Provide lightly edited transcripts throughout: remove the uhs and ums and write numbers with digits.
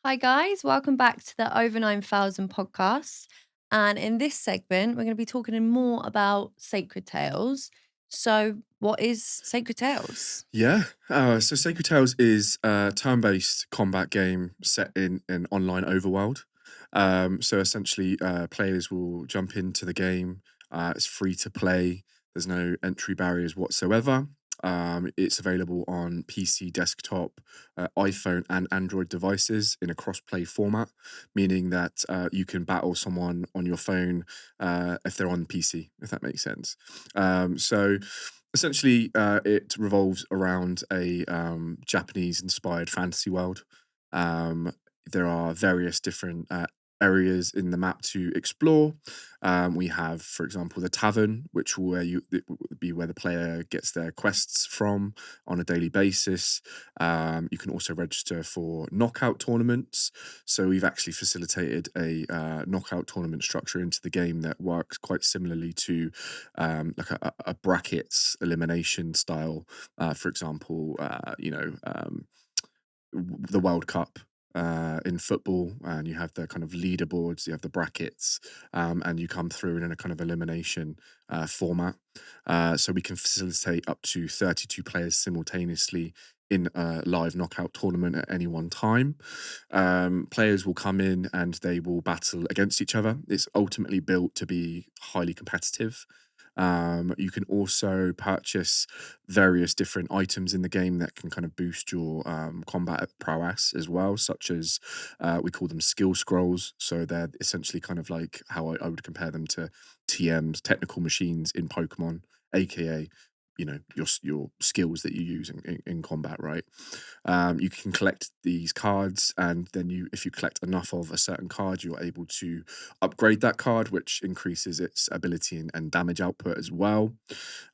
Hi, guys. Welcome back to the Over 9000 podcast. And in this segment, we're going to be talking more about Sacred Tales. So, what is Sacred Tales? Yeah. So Sacred Tales is a turn-based combat game set in an online overworld. So essentially, players will jump into the game. It's free to play. There's no entry barriers whatsoever. It's available on PC, desktop, iPhone, and Android devices in a cross-play format, meaning that you can battle someone on your phone if they're on PC, if that makes sense. So essentially, it revolves around a Japanese-inspired fantasy world. Um, there are various different areas in the map to explore. We have, for example, the tavern, which will where you it would be where the player gets their quests from on a daily basis. You can also register for knockout tournaments. So we've actually facilitated a knockout tournament structure into the game that works quite similarly to like a brackets elimination style. For example, the World Cup in football, and you have the kind of leaderboards, you have the brackets, and you come through in a kind of elimination format. So we can facilitate up to 32 players simultaneously in a live knockout tournament at any one time. Players will come in and they will battle against each other. It's ultimately built to be highly competitive. You can also purchase various different items in the game that can kind of boost your combat prowess as well, such as we call them skill scrolls. So they're essentially kind of like how I would compare them to TMs, technical machines in Pokemon, aka your skills that you use in combat, right? You can collect these cards, and then if you collect enough of a certain card, you're able to upgrade that card, which increases its ability and damage output as well.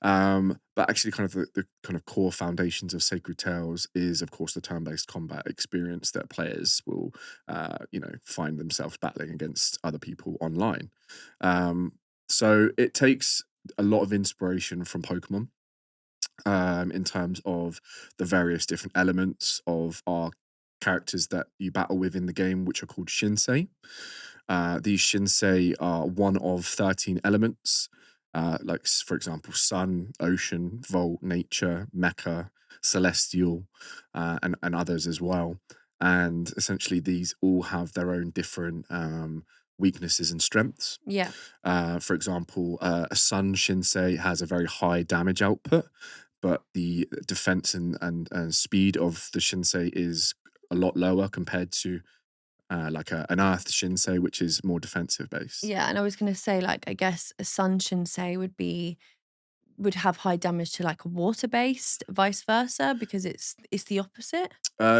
But actually, kind of the kind of core foundations of Sacred Tales is, of course, the turn-based combat experience that players will, find themselves battling against other people online. So it takes a lot of inspiration from Pokemon in terms of the various different elements of our characters that you battle with in the game, which are called Shinsei. These Shinsei are one of 13 elements, for example, sun, ocean, vault, nature, mecha, celestial, and others as well. And essentially, these all have their own different weaknesses and strengths. Yeah. For example, a Sun Shinsei has a very high damage output, but the defense and speed of the Shinsei is a lot lower compared to an Earth Shinsei, which is more defensive based. Yeah. And I was going to say, like, I guess a Sun Shinsei would have high damage to like a water based, vice versa, because it's the opposite.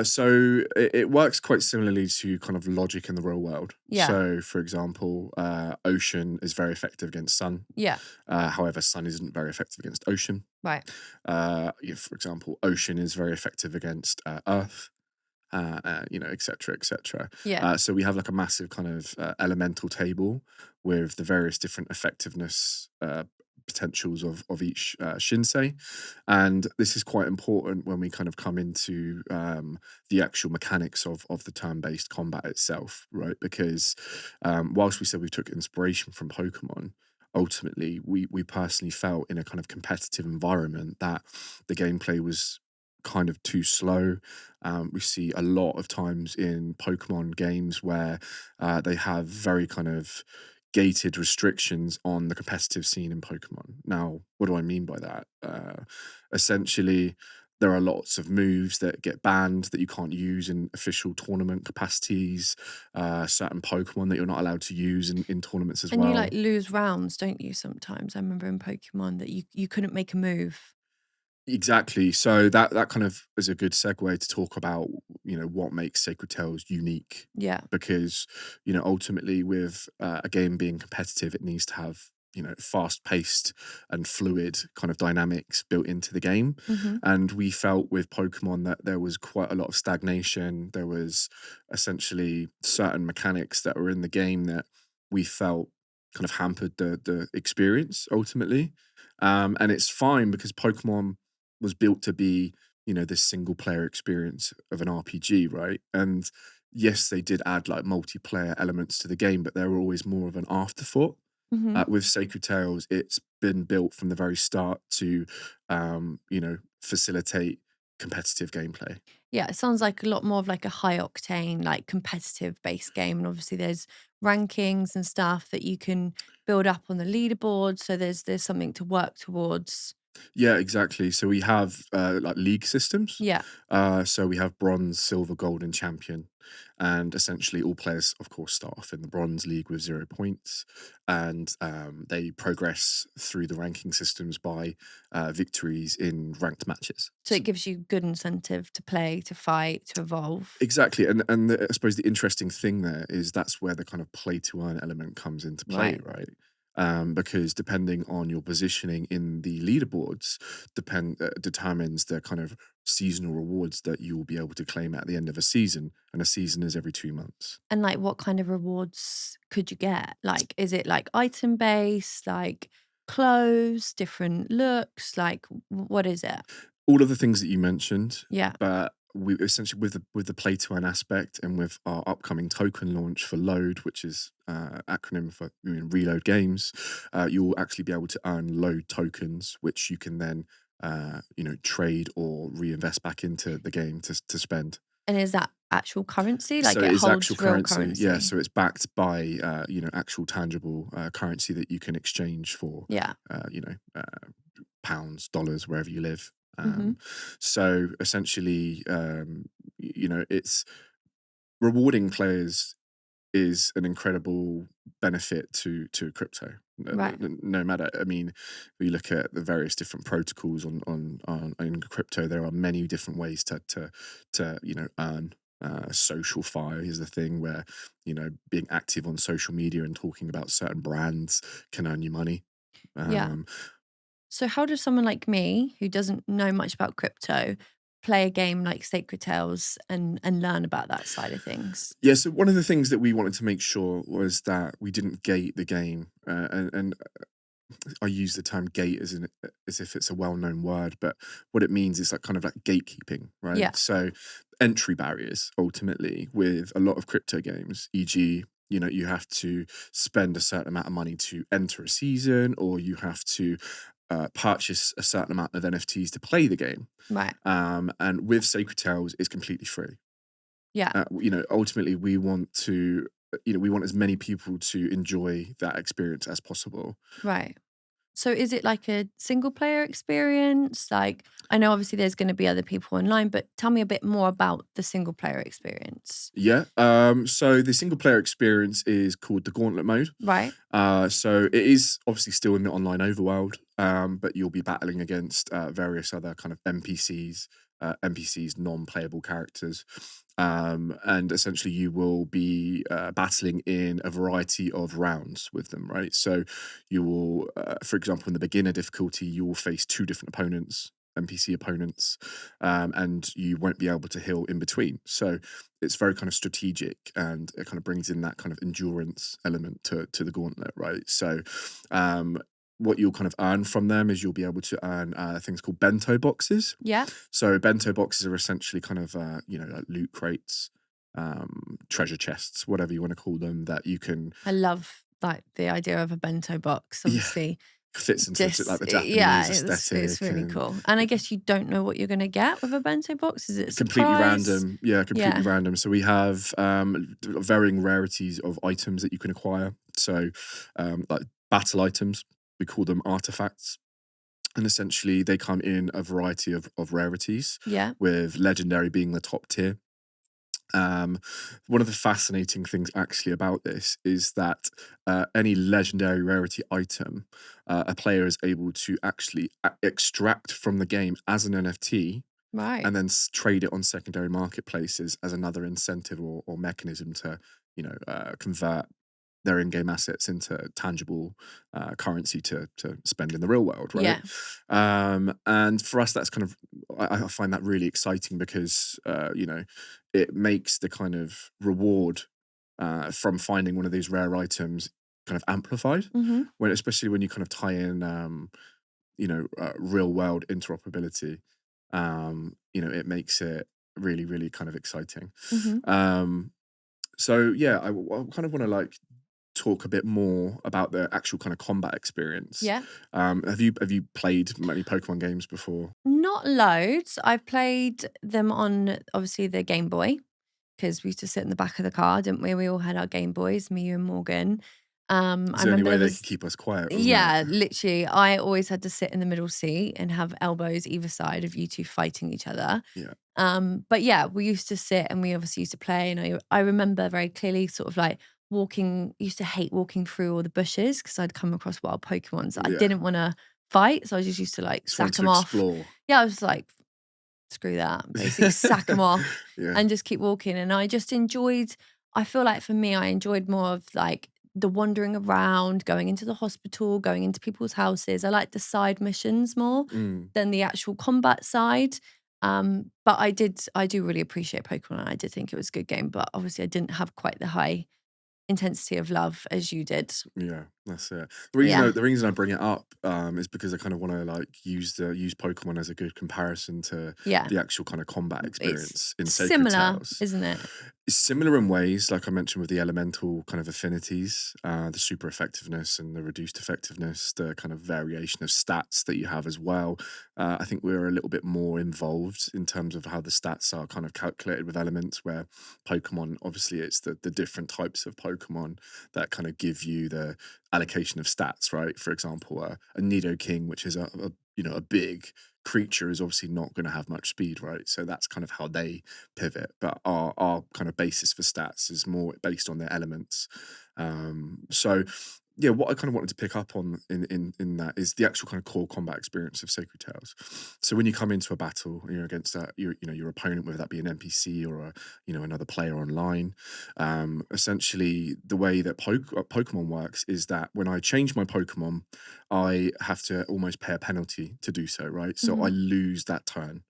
So it works quite similarly to kind of logic in the real world. Yeah. So, for example, ocean is very effective against sun. Yeah. However, sun isn't very effective against ocean. Right. For example, ocean is very effective against earth. Et cetera, et cetera. Yeah. So we have like a massive kind of elemental table with the various different effectiveness potentials of each Shinsei. And this is quite important when we kind of come into the actual mechanics of the turn-based combat itself, right? Because whilst we said we took inspiration from Pokemon, ultimately we personally felt in a kind of competitive environment that the gameplay was kind of too slow. We see a lot of times in Pokemon games where they have very kind of gated restrictions on the competitive scene in Pokemon. Now, what do I mean by that? Essentially, there are lots of moves that get banned that you can't use in official tournament capacities, certain Pokemon that you're not allowed to use in tournaments as And you like well. lose rounds, don't you, sometimes? I remember in Pokemon that you couldn't make a move. Exactly. So that kind of is a good segue to talk about, what makes Sacred Tales unique. Yeah. Because, ultimately with a game being competitive, it needs to have, fast paced and fluid kind of dynamics built into the game. Mhm. And we felt with Pokemon that there was quite a lot of stagnation. There was essentially certain mechanics that were in the game that we felt kind of hampered the experience ultimately. And it's fine because Pokemon was built to be, this single player experience of an RPG, right? And yes, they did add like multiplayer elements to the game, but they were always more of an afterthought. Hmm. With Sacred Tales, it's been built from the very start to, facilitate competitive gameplay. Yeah, it sounds like a lot more of like a high octane, like competitive based game. And obviously there's rankings and stuff that you can build up on the leaderboard. So there's something to work towards. Yeah, exactly. So we have like league systems. Yeah. So we have bronze, silver, gold, and champion. And essentially, all players, of course, start off in the bronze league with 0 points. And they progress through the ranking systems by victories in ranked matches. So it gives you good incentive to play, to fight, to evolve. Exactly, I suppose the interesting thing there is that's where the kind of play to earn element comes into play, Right. right? Because depending on your positioning in the leaderboards, determines the kind of seasonal rewards that you will be able to claim at the end of a season, and a season is every 2 months. And like what kind of rewards could you get? Like, is it like item based, like clothes, different looks? Like, what is it? All of the things that you mentioned, Yeah. but we essentially with the play to earn aspect and with our upcoming token launch for Load, which is acronym for Reload Games, you'll actually be able to earn Load tokens, which you can then trade or reinvest back into the game to spend. And is that actual currency? Like So it it is actual holds real currency, yeah. currency? So it's backed by actual tangible currency that you can exchange for, Yeah. uh, you know, uh, pounds, dollars, wherever you live. Hmm. So essentially, it's rewarding players is an incredible benefit to crypto. Right. No matter, I mean, we look at the various different protocols on in crypto. There are many different ways to earn. Social fire is the thing where being active on social media and talking about certain brands can earn you money. Yeah. Um, So how does someone like me who doesn't know much about crypto play a game like Sacred Tales and learn about that side of things? Yeah, so one of the things that we wanted to make sure was that we didn't gate the game, and I use the term gate as if it's a well-known word, but what it means is like kind of like gatekeeping, right? Yeah. So entry barriers ultimately with a lot of crypto games, e.g., you have to spend a certain amount of money to enter a season, or you have to purchase a certain amount of NFTs to play the game. Right. And with Sacred Tales, it's completely free. Yeah. Ultimately, we want as many people to enjoy that experience as possible. Right. So is it like a single player experience? Like I know obviously there's going to be other people online, but tell me a bit more about the single player experience. Yeah. So the single player experience is called the Gauntlet mode. Right? So it is obviously still in the online overworld, but you'll be battling against various other kind of NPCs, non-playable characters, and essentially you will be battling in a variety of rounds with them. Right. So you will, for example, in the beginner difficulty, you will face two different opponents. NPC opponents, and you won't be able to heal in between. So it's very kind of strategic, and it kind of brings in that kind of endurance element to the gauntlet, right? So what you'll kind of earn from them is you'll be able to earn things called bento boxes. Yeah. So bento boxes are essentially kind of like loot crates, treasure chests, whatever you want to call them, that you can I love like the idea of a bento box, yeah obviously. fits into like Just the yeah, Japanese it's aesthetic, really and cool. And I guess you don't know what you're gonna get with a bento box. Is it a completely surprise? random. Yeah, completely Yeah. random. So we have varying rarities of items that you can acquire. So like battle items, we call them artifacts. And essentially they come in a variety of rarities, Yeah. with legendary being the top tier. Um, One of the fascinating things actually about this is that any legendary rarity item, a player is able to actually extract from the game as an NFT, Right. and then trade it on secondary marketplaces as another incentive or mechanism to convert their in-game assets into tangible currency to spend in the real world, right? Yeah. And for us, that's kind of I find that really exciting because it makes the kind of reward from finding one of these rare items kind of amplified, Hmm. when especially when you kind of tie in real world interoperability. It makes it really, really kind of exciting. Hmm. Um, So yeah, I kind of want to like talk a bit more about the actual kind of combat experience. Yeah. Have you played many Pokemon games before? Not loads. I've played them on obviously the Game Boy because we used to sit in the back of the car, didn't we? We all had our Game Boys, me, you, and Morgan. I It's the only remember way there they could was, keep us quiet, wasn't it? yeah, literally, I always had to sit in the middle seat and have elbows either side of you two fighting each other. Yeah, But yeah, we used to sit and we obviously used to play. And I remember very clearly sort of like walking, used to hate walking through all the bushes because I'd come across wild Pokemons that I yeah. didn't want to fight. So I just used to like Just wanted sack to them off. explore. Yeah, I was like, screw that, basically sack them off Yeah, and just keep walking. And I just enjoyed, I feel like for me, I enjoyed more of like the wandering around, going into the hospital, going into people's houses. I like the side missions more mm, than the actual combat side. But I do really appreciate Pokemon. And I did think it was a good game, but obviously I didn't have quite the high intensity of love as you did. yeah. That's it. Yeah. The reason I bring it up is because I kind of want to like use Pokemon as a good comparison to Yeah. the actual kind of combat It's experience in Sacred similar, Tales. isn't it? It's similar in ways, like I mentioned with the elemental kind of affinities, the super effectiveness and the reduced effectiveness, the kind of variation of stats that you have as well. I think we're a little bit more involved in terms of how the stats are kind of calculated with elements, where Pokemon, obviously, it's the different types of Pokemon that kind of give you the allocation of stats, right? For example, a Nidoking, which is a a big creature, is obviously not going to have much speed, right? So that's kind of how they pivot. But our kind of basis for stats is more based on their elements. So yeah, what I kind of wanted to pick up on in that is the actual kind of core combat experience of Sacred Tales. So when you come into a battle, you're against your opponent, whether that be an NPC or another player online. Essentially, the way that Pokemon works is that when I change my Pokemon, I have to almost pay a penalty to do so, right? So I Mhm. lose that turn.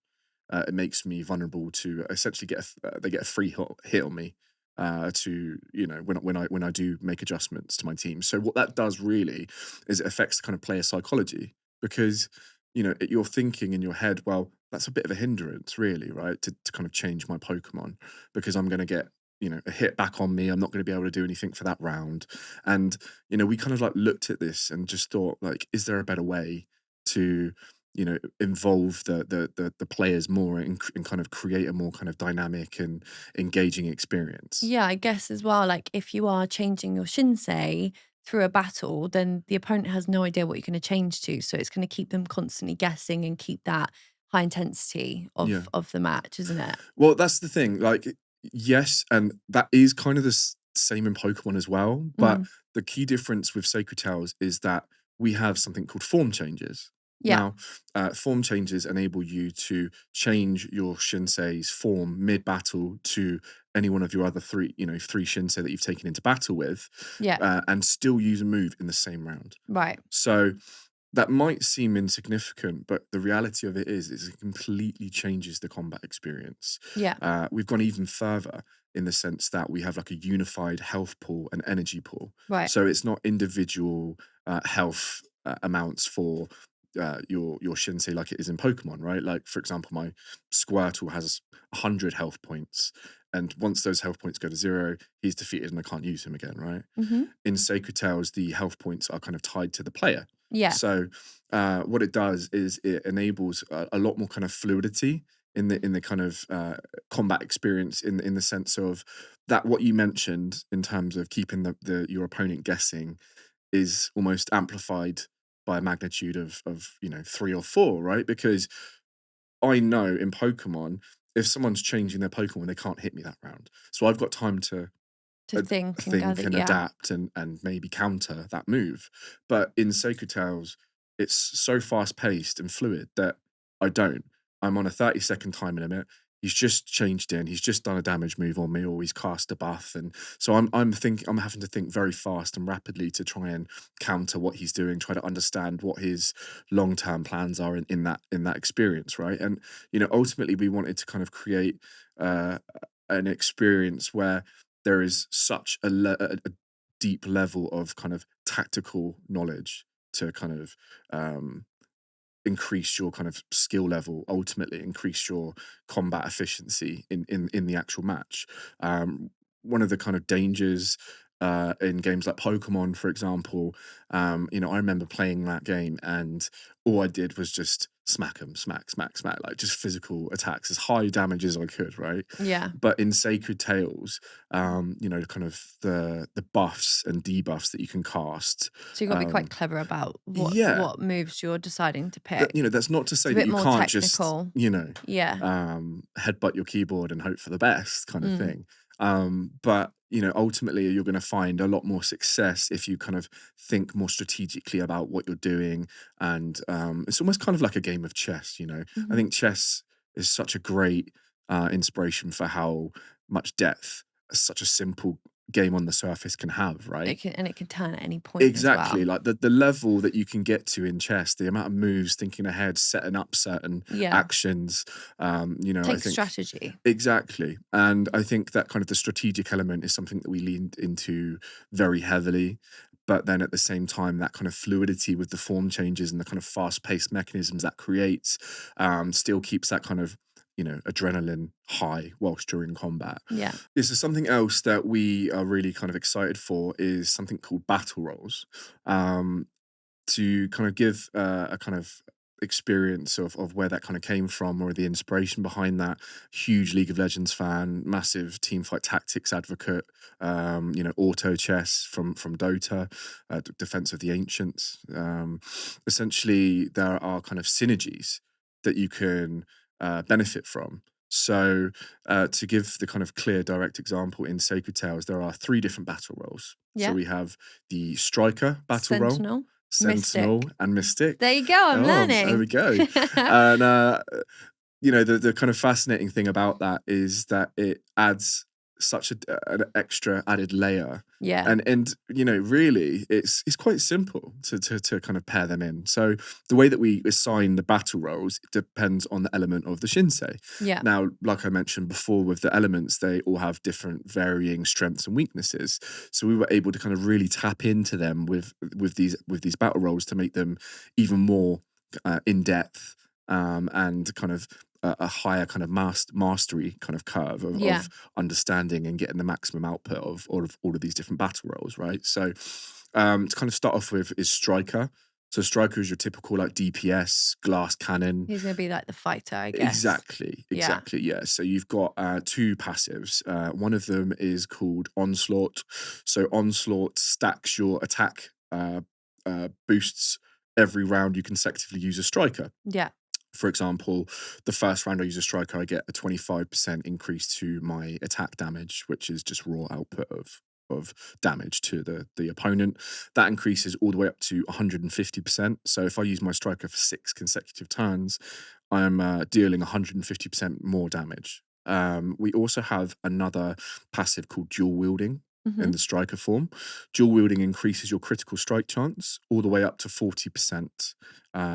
It makes me vulnerable to essentially they get a free hit on me to when I do make adjustments to my team. So what that does really is it affects the kind of player psychology, because you're thinking in your head, well, that's a bit of a hindrance, really, right? To kind of change my Pokemon, because I'm going to get a hit back on me. I'm not going to be able to do anything for that round. And we kind of like looked at this and just thought, like, is there a better way to involve the players more and kind of create a more kind of dynamic and engaging experience? Yeah, I guess as well, like if you are changing your Shinsei through a battle, then the opponent has no idea what you're going to change to. So it's going to keep them constantly guessing and keep that high intensity Yeah. of the match, isn't it? Well, that's the thing. Like, yes, and that is kind of the same in Pokemon as well. But Mm. the key difference with Sacred Tales is that we have something called form changes. Yeah. Now, form changes enable you to change your Shinsei's form mid battle to any one of your other three Shinsei that you've taken into battle with, Yeah. and still use a move in the same round. Right. So that might seem insignificant, but the reality of it is it completely changes the combat experience. Yeah. We've gone even further in the sense that we have like a unified health pool and energy pool. Right. So it's not individual health amounts for your Shinsei like it is in Pokemon, right? Like, for example, my Squirtle has 100 health points, and once those health points go to zero, he's defeated and I can't use him again, right? Hmm. In Sacred Tales, the health points are kind of tied to the player. Yeah. So what it does is it enables a lot more kind of fluidity in the kind of combat experience, in the sense of that what you mentioned in terms of keeping the your opponent guessing is almost amplified by a magnitude of 3 or 4, right? Because I know in Pokemon, if someone's changing their Pokemon, they can't hit me that round. So I've got time to To think and gather. think and Yeah. adapt and maybe counter that move. But in Sacred Tales, it's so fast paced and fluid that I don't. I'm on a 30-second time limit. He's just changed in. He's just done a damage move on me, or he's cast a buff, and so I'm having to think very fast and rapidly to try and counter what he's doing, try to understand what his long term plans are in that experience, right? And ultimately, we wanted to kind of create uh, an experience where there is such a deep level of kind of tactical knowledge to kind of um, increase your kind of skill level, ultimately increase your combat efficiency in the actual match. one of the kind of dangers in games like Pokemon, for example. You know, I remember playing that game, and all I did was just smack them, smack, smack, smack, like just physical attacks, as high damage as I could, right? Yeah. But in Sacred Tales, you know, kind of the buffs and debuffs that you can cast. So you've got to be quite Um, clever about yeah, what moves you're deciding to that, pick. you know, that's not to It's a say that bit you more can't just, technical. you know, Yeah. headbutt your keyboard and hope for the best kind of Mm. thing. But you know, ultimately, you're going to find a lot more success if you kind of think more strategically about what you're doing, and it's almost kind of like a game of chess. You know, I Mhm. think chess is such a great inspiration for how much depth such a simple game on the surface can have, right? It can turn at any point as Exactly, well. like the level that you can get to in chess, the amount of moves, thinking ahead, setting up certain Yeah. actions, you know, I Takes think strategy. exactly, and I think that kind of the strategic element is something that we leaned into very heavily, but then at the same time, that kind of fluidity with the form changes and the kind of fast-paced mechanisms that creates, still keeps that kind of, you know, adrenaline high whilst during combat. Yeah. This is something else that we are really kind of excited for is something called battle rolls, um, to kind of give a kind of experience of where that kind of came from or the inspiration behind that. Huge League of Legends fan, massive teamfight tactics advocate, you know, auto chess from Dota, Defense of the Ancients. Essentially, there are kind of synergies that you can benefit from. So, to give the kind of clear, direct example in Sacred Tales, there are three different battle roles. So Yeah. we have the Striker battle role, Sentinel. Sentinel, Mystic. and Mystic. There you go. I'm Oh, there we learning. go. And you know, the kind of fascinating thing about that is that it adds such an extra added layer. Yeah. And you know, really, it's quite simple to kind of pair them in. So the way that we assign the battle roles depends on the element of the Shinsei. Yeah. Now, like I mentioned before, with the elements, they all have different varying strengths and weaknesses. So we were able to kind of really tap into them with these battle roles to make them even more in depth, and kind of a higher kind of mastery kind of curve Yeah. of understanding and getting the maximum output of all of these different battle roles, right? So to kind of start off with is Striker. So Striker is your typical like DPS glass cannon. He's gonna be like the fighter, I guess. Exactly, Yeah. exactly. Yeah. So you've got two passives. One of them is called Onslaught. So Onslaught stacks your attack boosts every round you consecutively use a striker. Yeah. For example, the first round I use a striker, I get a 25% increase to my attack damage, which is just raw output of damage to the opponent. That increases all the way up to 150%. So if I use my striker for 6 consecutive turns, I'm dealing 150% more damage. We also have another passive called dual wielding in Mhm. the striker form. Dual wielding increases your critical strike chance all the way up to 40%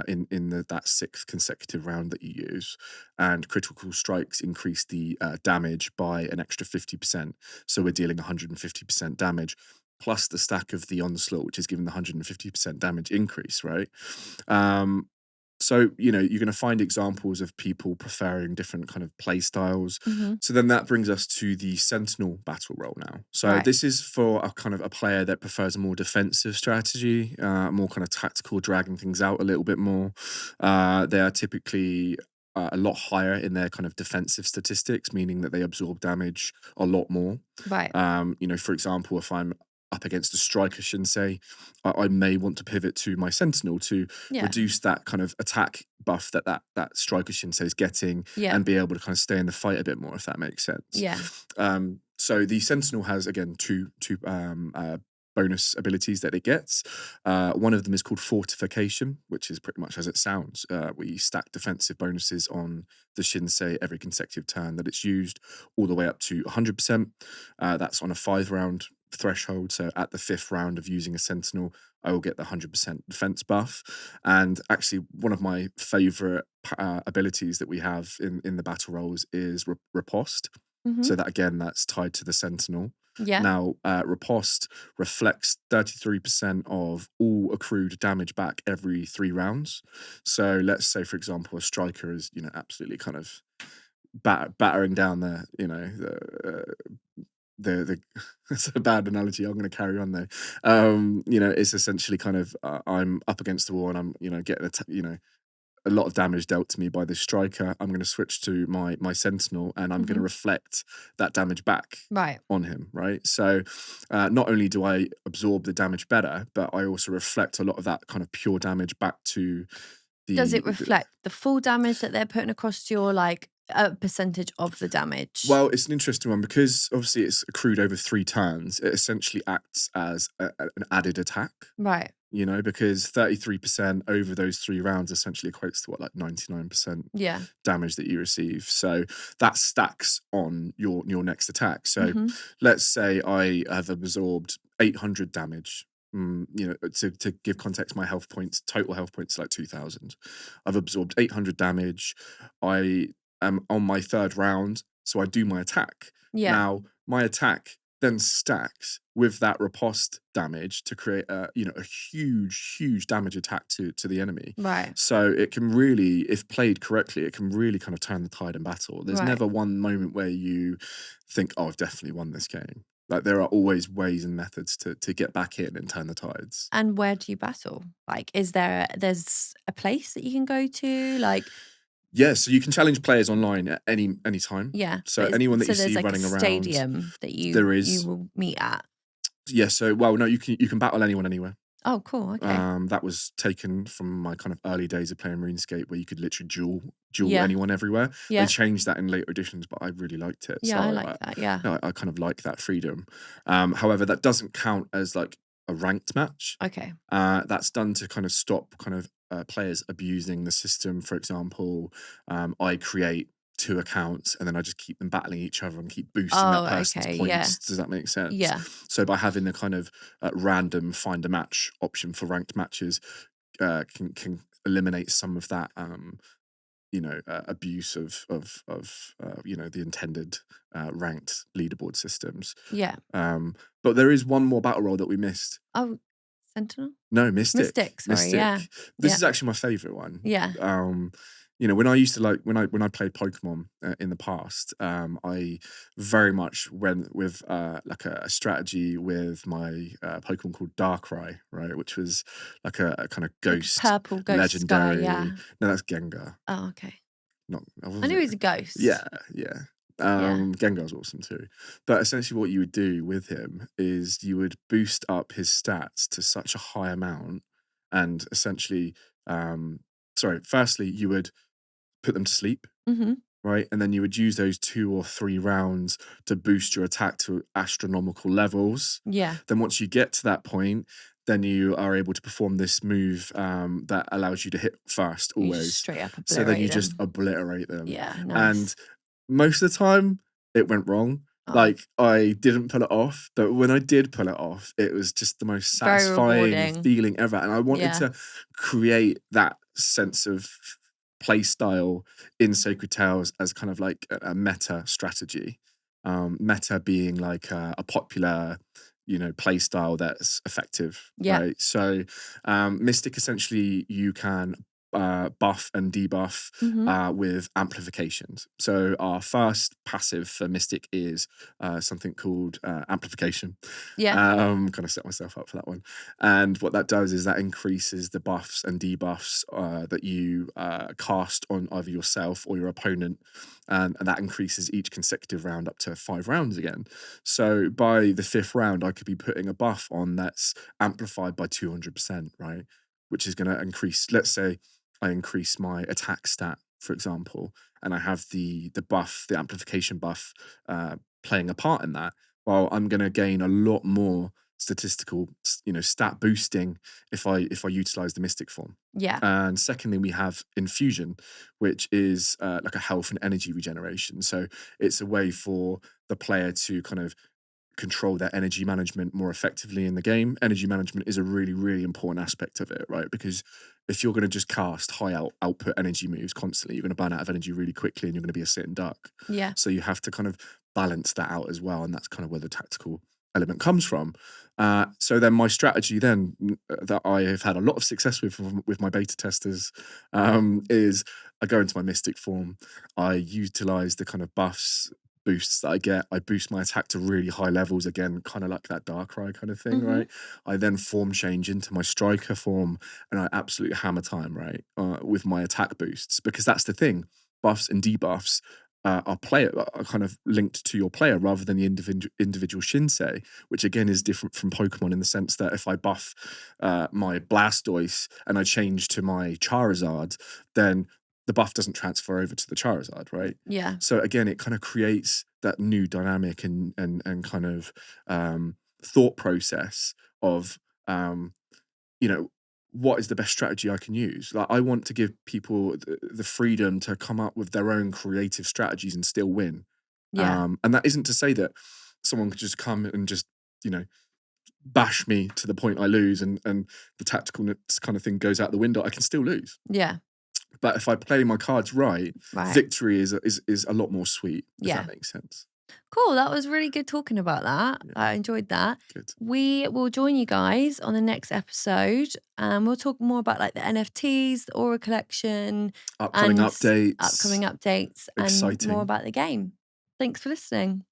in that sixth consecutive round that you use, and critical strikes increase the damage by an extra 50%. So we're dealing 150% damage. Plus the stack of the onslaught, which is giving the 150% damage increase, right? Um, so, you know, you're going to find examples of people preferring different kind of play styles. Mhm. So then that brings us to the Sentinel battle role now. So Right. this is for a kind of a player that prefers a more defensive strategy, more kind of tactical, dragging things out a little bit more. They are typically a lot higher in their kind of defensive statistics, meaning that they absorb damage a lot more. Right. You know, for example, if I'm up against a striker Shinsei, I may want to pivot to my Sentinel to Yeah. reduce that kind of attack buff that striker Shinsei is getting, Yeah. and be able to kind of stay in the fight a bit more, if that makes sense. Yeah. So the Sentinel has again two bonus abilities that it gets. One of them is called Fortification, which is pretty much as it sounds. We stack defensive bonuses on the Shinsei every consecutive turn that it's used, all the way up to 100%. That's on a 5 round threshold. So at the 5th round of using a Sentinel, I will get the 100% defense buff. And actually, one of my favorite abilities that we have in the battle roles is Riposte. Mhm. So that again, that's tied to the Sentinel. Yeah. Now, Riposte reflects 33% of all accrued damage back every 3 rounds. So let's say, for example, a striker is, you know, absolutely kind of battering down the, you know, the it's a bad analogy. I'm going to carry on though. It's essentially kind of I'm up against the wall and I'm getting a lot of damage dealt to me by this striker. I'm going to switch to my sentinel and I'm going to Hmm. reflect that damage back Right. on him, right? So not only do I absorb the damage better, but I also reflect a lot of that kind of pure damage back to Does it the reflect the full damage that they're putting across to your, like, a percentage of the damage? well, it's an interesting one because obviously it's accrued over 3 turns. It essentially acts as an added attack, Right. because 33% over those 3 rounds essentially equates to what, like 99% Yeah. damage that you receive. So that stacks on your next attack. So Hmm. let's say I have absorbed 800 damage. To give context, my total health points are like 2,000. I've absorbed 800 damage. I am on my 3rd round, so I do my attack. Yeah. Now, my attack then stacks with that riposte damage to create a huge damage attack to the enemy. Right. So it can really, if played correctly, it can really kind of turn the tide in battle. There's Right. never one moment where you think, "Oh, I've definitely won this game." Like there are always ways and methods to get back in and turn the tides. And where do you battle? Like, there's a place that you can go to? Like, Yeah, so you can challenge players online at any time. yeah, So anyone that you so there's see like a running around, stadium that there you is. will meet at. Yeah, so well, no, you can battle anyone anywhere. Oh, cool. Okay. That was taken from my kind of early days of playing RuneScape, where you could literally duel Yeah. anyone everywhere. They Yeah. changed that in later editions, but I really liked it. Yeah, I So like that. Yeah. I kind of like that freedom. However, that doesn't count as like a ranked match. Okay. That's done to kind of stop kind of players abusing the system. For example, I create 2 accounts and then I just keep them battling each other and keep boosting that Oh, person's okay. Yeah. points. Does that make sense? Yeah. So by having the kind of random find a match option for ranked matches, can eliminate some of that abuse of the intended ranked leaderboard systems. Yeah. But there is one more battle royale that we missed. Oh, Sentinel? No, Mystic. Mystic, sorry. Mystic. Yeah. This Yeah. is actually my favorite one. Yeah. When I used to like when I played Pokemon in the past, I very much went with like a strategy with my Pokemon called Darkrai, right, which was like a kind of Like a ghost purple ghost guy. legendary. Yeah. No, that's Gengar. Oh, okay. Not, I knew he was a ghost. yeah, yeah. Yeah. Gengar's awesome too. But essentially what you would do with him is you would boost up his stats to such a high amount and essentially firstly you would put them to sleep, Hmm. right? And then you would use those 2 or 3 rounds to boost your attack to astronomical levels. Yeah. Then once you get to that point, then you are able to perform this move that allows you to hit first You just always. straight up So then you obliterate just them. obliterate them. Yeah. And Nice. most of the time, it went wrong. Oh, Like I didn't pull it off, but when I did pull it off, it was just the most very satisfying rewarding. feeling ever. And I wanted Yeah. to create that sense of play style in Sacred Tales as kind of like a meta strategy. Meta being like a popular, play style that's effective, Yeah. right? So, Mystic essentially you can buff and debuff Hmm. with amplifications. So our first passive for Mystic is something called amplification. Yeah. Kind of set myself up for that one. And what that does is that increases the buffs and debuffs that you cast on either yourself or your opponent. And that increases each consecutive round up to 5 rounds again. So by the 5th round, I could be putting a buff on that's amplified by 200%, right? Which is going to increase, let's say, I increase my attack stat, for example, and I have the buff, the amplification buff, playing a part in that. Well, I'm going to gain a lot more statistical, stat boosting if I utilize the Mystic form. Yeah. And secondly, we have infusion, which is like a health and energy regeneration. So it's a way for the player to kind of control their energy management more effectively in the game. Energy management is a really, really important aspect of it, right? Because if you're going to just cast high output energy moves constantly, you're going to burn out of energy really quickly and you're going to be a sitting duck. Yeah. So you have to kind of balance that out as well. And that's kind of where the tactical element comes from. So then my strategy then that I have had a lot of success with my beta testers is I go into my Mystic form. I utilize the kind of buffs, boosts that I get. I boost my attack to really high levels again, kind of like that Darkrai kind of thing, Mhm. right? I then form change into my striker form, and I absolutely hammer time, right, with my attack boosts, because that's the thing. Buffs and debuffs are kind of linked to your player rather than the individual Shinsei, which again is different from Pokemon in the sense that if I buff my Blastoise and I change to my Charizard, then the buff doesn't transfer over to the Charizard, right? Yeah. So again, it kind of creates that new dynamic and kind of thought process of um, you know, what is the best strategy I can use? Like, I want to give people the freedom to come up with their own creative strategies and still win. Yeah. And that isn't to say that someone could just come and just, you know, bash me to the point I lose and the tacticalness kind of thing goes out the window. I can still lose. Yeah. But if I play my cards right, Right. victory is a lot more sweet, if Yeah. that makes sense. Cool. That was really good talking about that. Yeah, I enjoyed that. good. We will join you guys on the next episode and we'll talk more about like the NFTs, the Aura collection, Upcoming and updates. upcoming updates and more Exciting. about the game. Thanks for listening.